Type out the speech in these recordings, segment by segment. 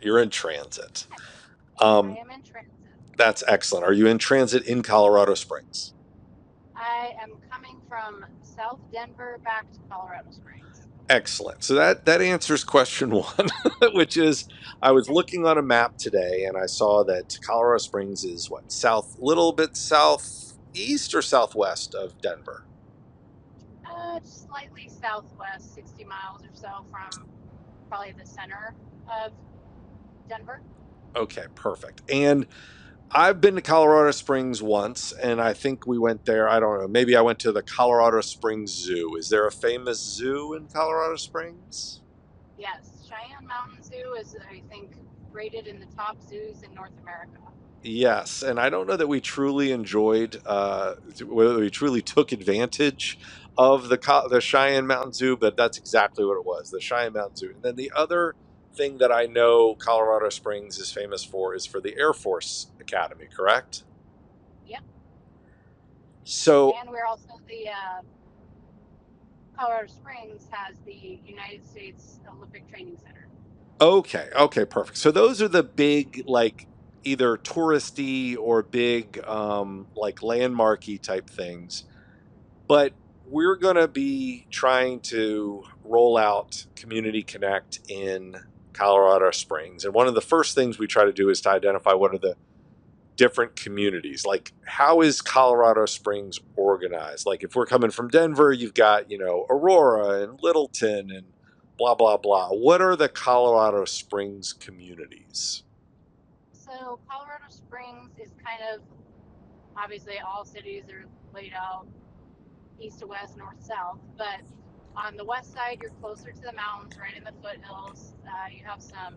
You're in transit. I Um, am in transit. that's excellent. Are you in transit in Colorado Springs? I am coming from South Denver back to Colorado Springs. Excellent. So that answers question one, which is I was looking on a map today and I saw that Colorado Springs is what, south, little bit southeast or southwest of Denver? Just slightly southwest, 60 miles or so from probably the center of Denver. Okay, perfect. And I've been to Colorado Springs once, and I think we went there. I don't know. Maybe I went to the Colorado Springs Zoo. Is there a famous zoo in Colorado Springs? Yes, Cheyenne Mountain Zoo is, I think, rated in the top zoos in North America. Yes, and I don't know that we truly enjoyed, whether we truly took advantage of the Cheyenne Mountain Zoo, but that's exactly what it was, the Cheyenne Mountain Zoo. And then the other thing that I know Colorado Springs is famous for is for the Air Force Academy, correct? Yep. So And we're also Colorado Springs has the United States Olympic Training Center. okay, okay, perfect. So those are the big, like, either touristy or big, like landmarky type things. But we're going to be trying to roll out Community Connect in Colorado Springs. And one of the first things we try to do is to identify what are the different communities. Like, how is Colorado Springs organized? Like, if we're coming from Denver, you've got, Aurora and Littleton and blah, blah, blah. Yep. What are the Colorado Springs communities? So Colorado Springs is kind of obviously all cities are laid out east to west, north south, but on the west side you're closer to the mountains, right in the foothills. You have some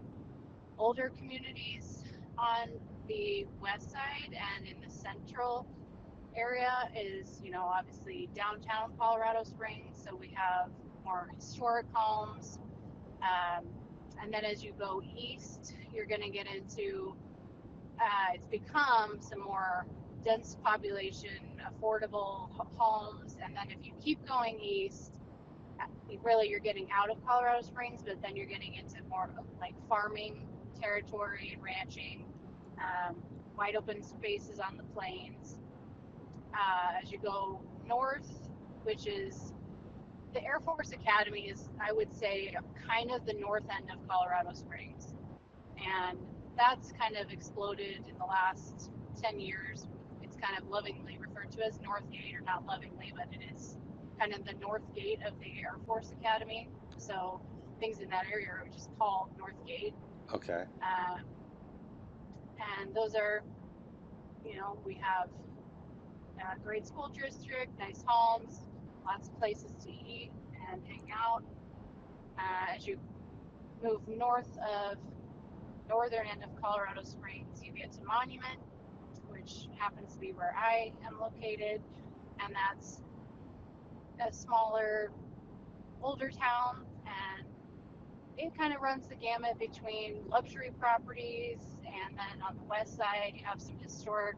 older communities on the west side, and in the central area is, obviously downtown Colorado Springs. So we have more historic homes. Um, and then as you go east, you're going to get into, it's become some more dense population, affordable homes. And then if you keep going east, really you're getting out of Colorado Springs, but then you're getting into more like farming territory and ranching, um, wide open spaces on the plains. As you go north, which is the Air Force Academy, is, I would say, kind of the north end of Colorado Springs. And that's kind of exploded in the last 10 years. It's kind of lovingly referred to as Northgate, or not lovingly, but it is kind of the North Gate of the Air Force Academy. So things in that area are just called Northgate. Okay. Uh, and those are, we have a great school district, nice homes, lots of places to eat and hang out. As you move north of northern end of Colorado Springs, you get to Monument, which happens to be where I am located, and that's a smaller, older town, and it kind of runs the gamut between luxury properties, and then on the west side you have some historic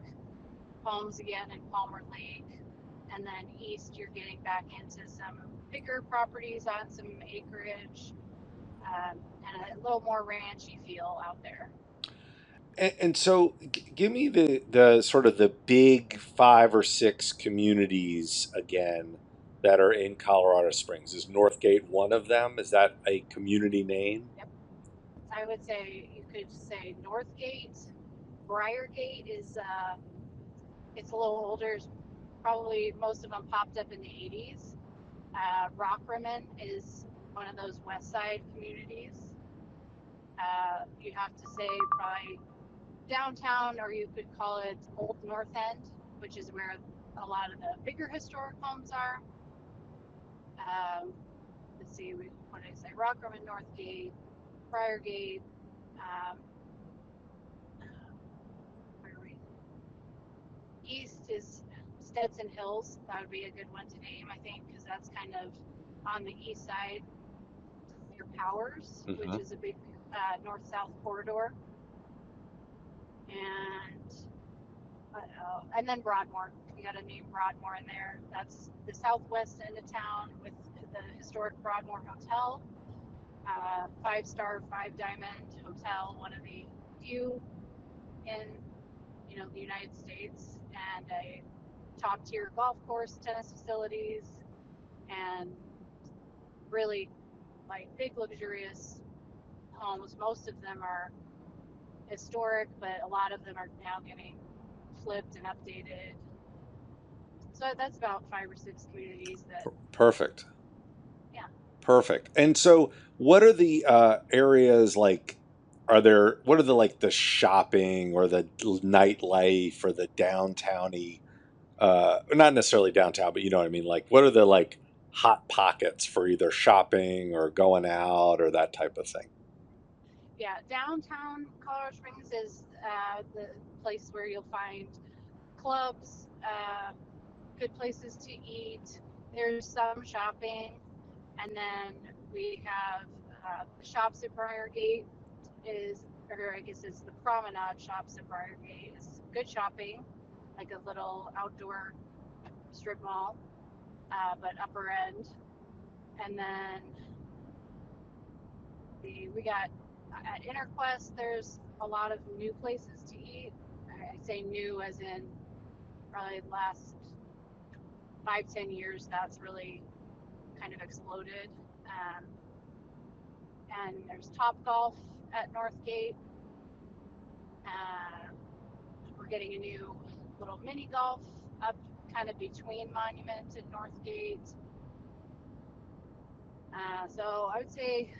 homes again in Palmer Lake, and then east you're getting back into some bigger properties on some acreage, and a little more ranchy feel out there. And so, give me the sort of the big five or six communities again that are in Colorado Springs. Is Northgate one of them? Is that a community name? Yep. I would say you could say Northgate. Briargate is it's a little older. Probably most of them popped up in the 80s. Rockrimmon is one of those West Side communities. You have to say probably downtown, or you could call it Old North End, which is where a lot of the bigger historic homes are. Um, let's see, what did I say? Rockrimmon, Northgate, Briargate. Um, where are we? East is Stetson Hills. That would be a good one to name, I think, because that's kind of on the east side near Powers, which Hmm. is a big north-south corridor, and and then Broadmoor. You got to name Broadmoor in there. That's the southwest end of town with the historic Broadmoor Hotel. 5-star, 5-diamond hotel, one of the few in the United States, and a top tier golf course, tennis facilities, and really like big luxurious homes. Most of them are historic, but a lot of them are now getting flipped and updated. So that's about 5 or 6 communities that, Perfect. yeah. Perfect. And so, what are the areas like? What are the like the shopping or the nightlife or the downtowny? Not necessarily downtown, but you know what I mean. Like, what are the like hot pockets for either shopping or going out or that type of thing? Yeah, downtown Colorado Springs is the place where you'll find clubs, good places to eat. There's some shopping, and then we have the shops at Briargate or I guess it's the Promenade Shops at Briargate. Is good shopping, like a little outdoor strip mall, but upper end. And then we got at Interquest. There's a lot of new places to eat. I say new as in probably the last 5-10 years. That's really kind of exploded. Um, and there's Top Golf at Northgate. Uh, we're getting a new little mini golf up kind of between Monument and Northgate. So I would say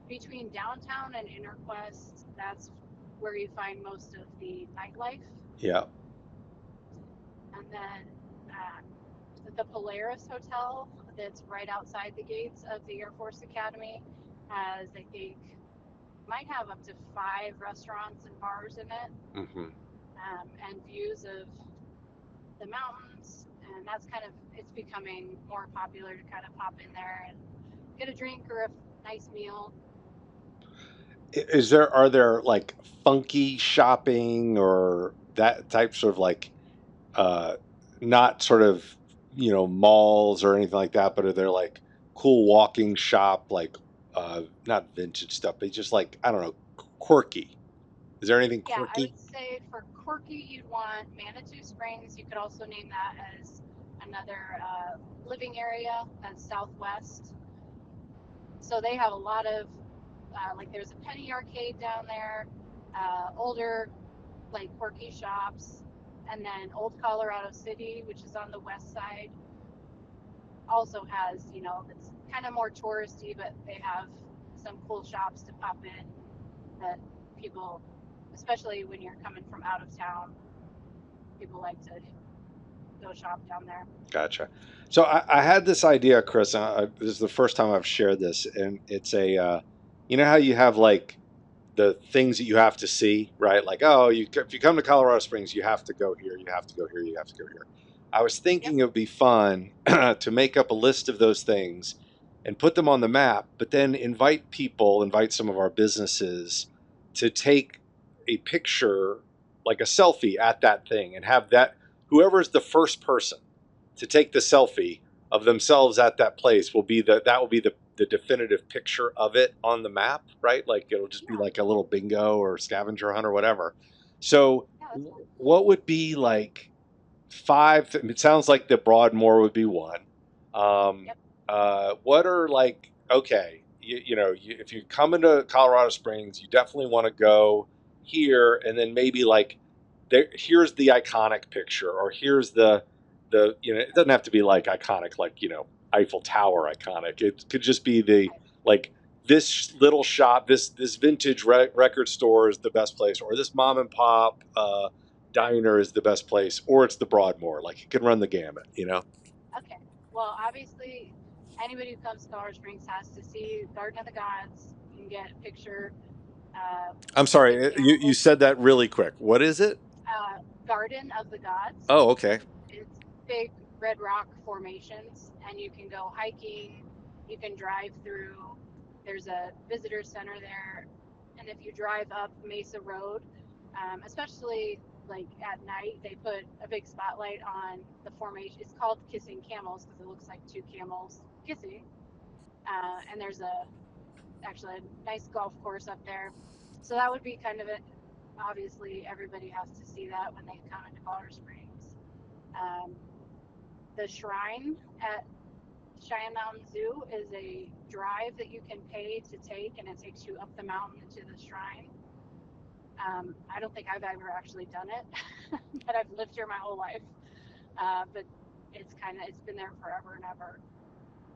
between downtown and Interquest, that's where you find most of the nightlife. Yeah. And then the Polaris Hotel, that's right outside the gates of the Air Force Academy, has, I think, might have up to 5 restaurants and bars in it, Hmm. and views of the mountains. And that's it's becoming more popular to kind of pop in there and get a drink or a nice meal. Are there like funky shopping or that types of like uh not sort of malls or anything like that, but are there like cool walking shop like not vintage stuff, but just like I don't know, quirky? Is there anything Yeah, I quirky? would say for quirky, you'd want Manitou Springs. You could also name that as another living area that's southwest. So they have a lot of, like, there's a penny arcade down there, older, like, quirky shops. And then Old Colorado City, which is on the west side, also has, it's kind of more touristy, but they have some cool shops to pop in that people, especially when you're coming from out of town, people like to go shop down there. Gotcha. So I had this idea, Chris. This is the first time I've shared this, and it's you know how you have like the things that you have to see, right? Like, oh, if you come to Colorado Springs, you have to go here, you have to go here, you have to go here. I was Yep. thinking it would be fun to make up a list of those things and put them on the map, but then invite some of our businesses to take a picture, like a selfie at that thing, and have that whoever's the first person to take the selfie of themselves at that place will be the definitive picture of it on the map, right? Like it'll just be Yeah. like a little bingo or scavenger hunt or whatever. So Yeah, that's fun. what would be like it sounds like the Broadmoor would be one. Um, Yep. what are like, okay, if you come into Colorado Springs, you definitely want to go here, and then maybe like here's the iconic picture, or here's it doesn't have to be like iconic, like Eiffel Tower iconic. It could just be the like this little shop, this vintage record store is the best place, or this mom and pop diner is the best place, or it's the Broadmoor. Like it can run the gamut. Okay. Well, obviously, anybody who comes to Colorado Springs has to see Garden of the Gods. You can get a picture. I'm Big sorry, you Cannibal. said that really quick. What is it? Garden of the Gods. Oh, okay. It's big red rock formations, and you can go hiking. You can drive through. There's a visitor center there, and if you drive up Mesa Road, especially like at night, they put a big spotlight on the formation. It's called Kissing Camels because it looks like two camels kissing. And there's a actually a nice golf course up there. So that would be kind of it. Obviously, everybody has to see that when they come into Colorado Springs. Um, the shrine at Cheyenne Mountain Zoo is a drive that you can pay to take, and it takes you up the mountain to the shrine. I don't think I've ever actually done it, but I've lived here my whole life. But it's been there forever and ever.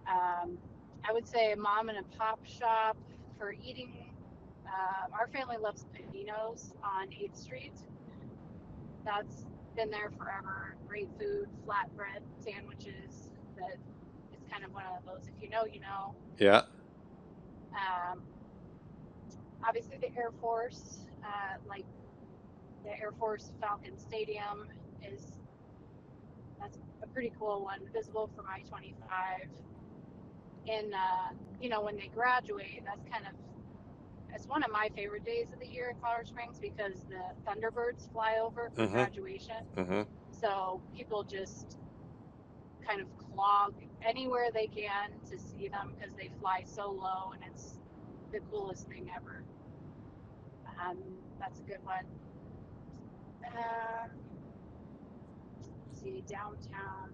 I would say a mom and a pop shop for eating. Our family loves Paninos on 8th Street. That's been there forever. Great food, flatbread sandwiches. That it's kind of one of those. If you know, you know. Yeah. Um, Obviously, the Air Force, like the Air Force Falcon Stadium, is that's a pretty cool one, visible from I-25. And when they graduate, it's one of my favorite days of the year in Colorado Springs because the Thunderbirds fly over for Mm-hmm. graduation. Mm-hmm. So people just kind of clog anywhere they can to see them because they fly so low, and it's the coolest thing ever. Um, that's a good one. Um, let's see, downtown.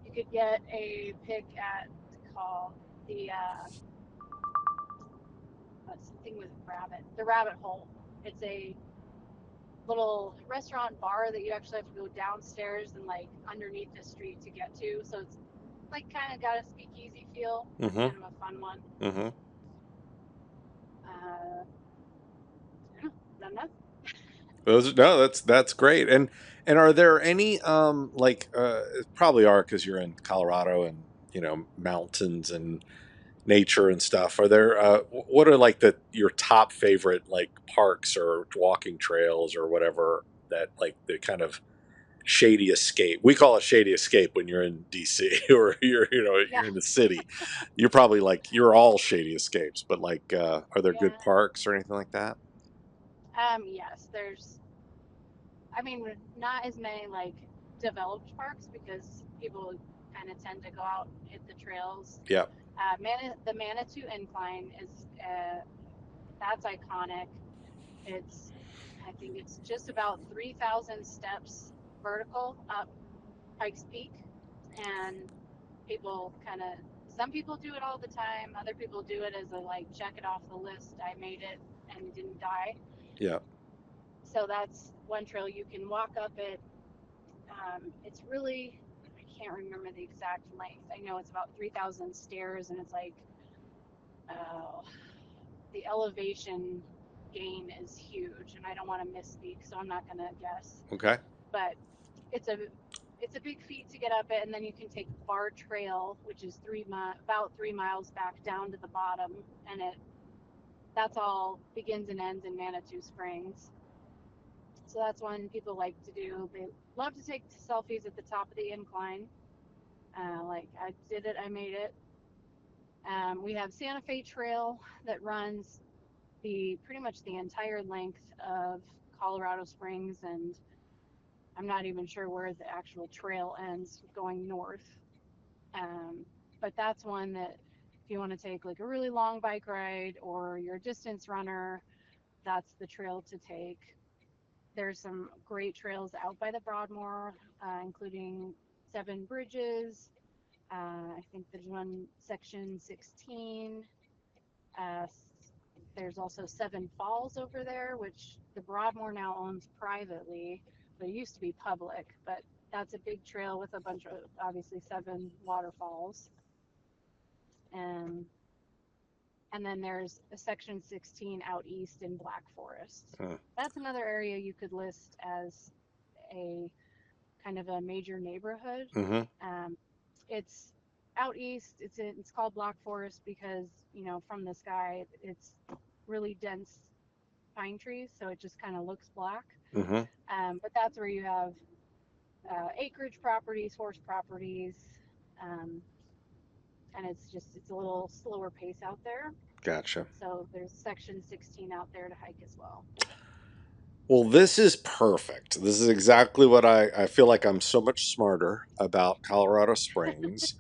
You could get a pick at called the something with rabbit. The Rabbit Hole. It's a little restaurant bar that you actually have to go downstairs and like underneath the street to get to. So it's like kind of got a speakeasy feel. That's Mm-hmm. kind of a fun one. Mm-hmm. Uh, Those no, that's great. And are there any like probably are because you're in Colorado and mountains and nature and stuff. Are there what are like the your top favorite like parks or walking trails or whatever that like the kind of shady escape? We call it shady escape when you're in DC or Yeah, you're in the city. You're probably like you're all shady escapes, but like are there good yeah. parks or anything like that? Yes, I mean, not as many like developed parks because people kind of tend to go out and hit the trails. Yeah. The Manitou Incline is that's iconic. It's I think it's just about 3,000 steps vertical up Pikes Peak, and people kind of some people do it all the time. Other people do it as a like check it off the list. I made it and didn't die. Yeah. So that's one trail you can walk up it. It's really I can't remember the exact length. I know it's about 3,000 stairs, and it's like uh, the elevation gain is huge, and I don't want to misspeak, so I'm not gonna guess. Okay. But it's a it's a big feat to get up it, and then you can take Bar Trail, which is about 3 miles back down to the bottom, and that's all begins and ends in Manitou Springs. So that's one people like to do. They love to take selfies at the top of the incline. Like I did it, I made it. We have Santa Fe Trail that runs the pretty much the entire length of Colorado Springs, and I'm not even sure where the actual trail ends going north. Um, but that's one that if you want to take like a really long bike ride or you're a distance runner, that's the trail to take. There's some great trails out by the Broadmoor, including Seven Bridges. I think there's one section 16. Uh, there's also Seven Falls over there, which the Broadmoor now owns privately, but it used to be public. But that's a big trail with a bunch of obviously seven waterfalls. Um, and then there's a section 16 out east in Black Forest. Mm. That's another area you could list as a kind of a major neighborhood. Mm-hmm. It's out east. It's called Black Forest because from the sky it's really dense pine trees, so it just kind of looks black. Mm-hmm. But that's where you have acreage properties, horse properties, um, and it's a little slower pace out there. Gotcha. So there's section 16 out there to hike as well. Well, this is perfect. This is exactly what I feel like I'm so much smarter about Colorado Springs.